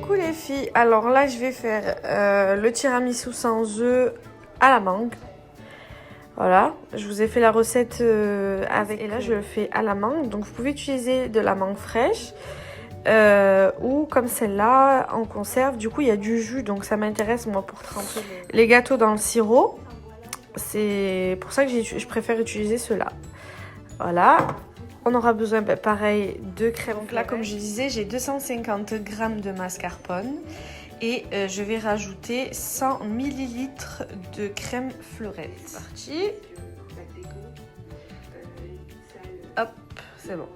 Coucou les filles, alors là je vais faire le tiramisu sans œufs à la mangue. Voilà, je vous ai fait la recette avec, et là je le fais à la mangue, donc vous pouvez utiliser de la mangue fraîche ou comme celle-là en conserve. Du coup il y a du jus, donc ça m'intéresse moi pour tremper les gâteaux dans le sirop. C'est pour ça que je préfère utiliser ceux-là. Voilà. On aura besoin, pareil, de crème. Donc là, comme je disais, j'ai 250 g de mascarpone et je vais rajouter 100 ml de crème fleurette. C'est parti. Hop, c'est bon.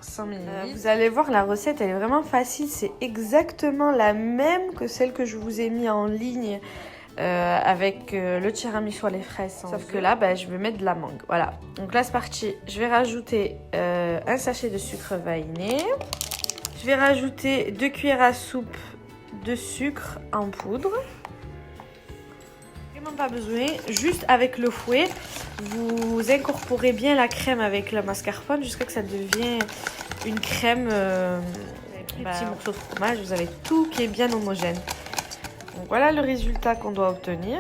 100 ml. Vous allez voir, la recette, elle est vraiment facile. C'est exactement la même que celle que je vous ai mis en ligne avec le tiramisu à les fraises. Sauf que là, je vais mettre de la mangue. Voilà. Donc là, c'est parti. Je vais rajouter un sachet de sucre vanillé. Je vais rajouter 2 cuillères à soupe de sucre en poudre. Vraiment pas besoin. Juste avec le fouet, vous incorporez bien la crème avec le mascarpone jusqu'à ce que ça devienne une crème. Les petits morceaux de fromage. Vous avez tout qui est bien homogène. Donc voilà le résultat qu'on doit obtenir.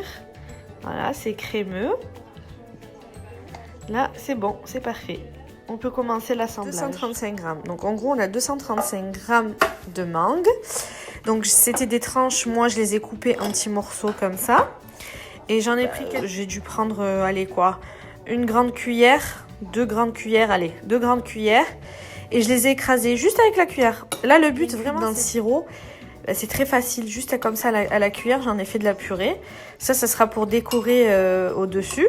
Voilà, c'est crémeux. Là, c'est bon, c'est parfait. On peut commencer l'assemblage. 235 g. Donc en gros, on a 235 g de mangue. Donc c'était des tranches, moi je les ai coupées en petits morceaux comme ça. Et j'en ai pris quelques. J'ai dû prendre, allez quoi, une grande cuillère, 2 grandes cuillères, allez, 2 grandes cuillères. Et je les ai écrasées juste avec la cuillère. Là, le but vraiment dans le sirop, c'est très facile, juste comme ça à la cuillère, j'en ai fait de la purée. Ça sera pour décorer au-dessus.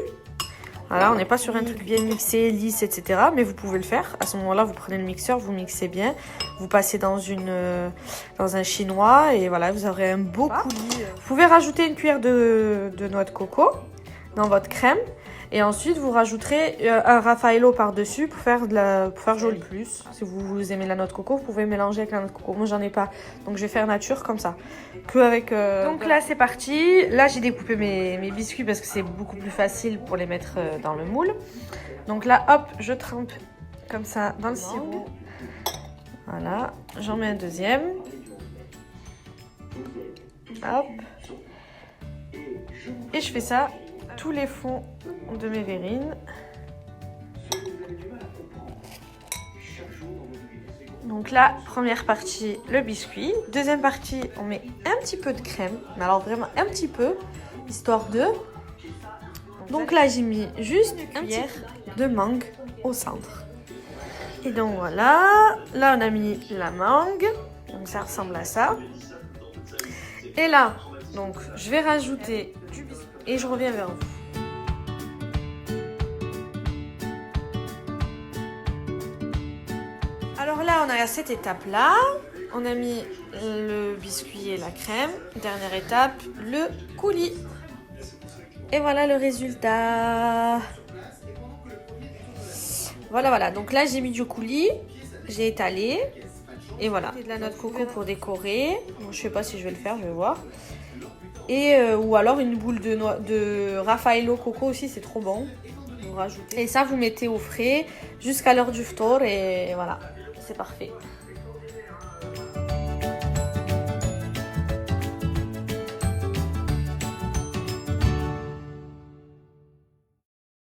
Voilà, on n'est pas sur un truc bien mixé, lisse, etc. Mais vous pouvez le faire. À ce moment-là, vous prenez le mixeur, vous mixez bien. Vous passez dans un chinois et voilà, vous aurez un beau coulis. Vous pouvez rajouter une cuillère de noix de coco dans votre crème. Et ensuite, vous rajouterez un Raffaello par-dessus pour faire joli plus. Si vous aimez la noix de coco, vous pouvez mélanger avec la noix de coco. Moi, j'en ai pas. Donc, je vais faire nature comme ça. Donc là, c'est parti. Là, j'ai découpé mes biscuits parce que c'est beaucoup plus facile pour les mettre dans le moule. Donc là, hop, je trempe comme ça dans le sirop. Voilà. J'en mets un deuxième. Hop. Et je fais ça tous les fonds de mes verrines. Donc là, première partie, le biscuit. Deuxième partie, on met un petit peu de crème. Mais alors vraiment un petit peu, histoire de... Donc là, j'ai mis juste une cuillère de mangue au centre. Et donc voilà, là on a mis la mangue. Donc ça ressemble à ça. Et là, donc je vais rajouter du biscuit. Et je reviens vers vous. Alors là, on est à cette étape-là. On a mis le biscuit et la crème. Dernière étape, le coulis. Et voilà le résultat. Voilà. Donc là, j'ai mis du coulis. J'ai étalé. Et voilà. Et de la noix de coco pour décorer. Bon, je sais pas si je vais le faire, je vais voir. Et ou alors une boule de Raffaello coco aussi, c'est trop bon. Vous rajoutez. Et ça, vous mettez au frais jusqu'à l'heure du ftour et voilà, c'est parfait.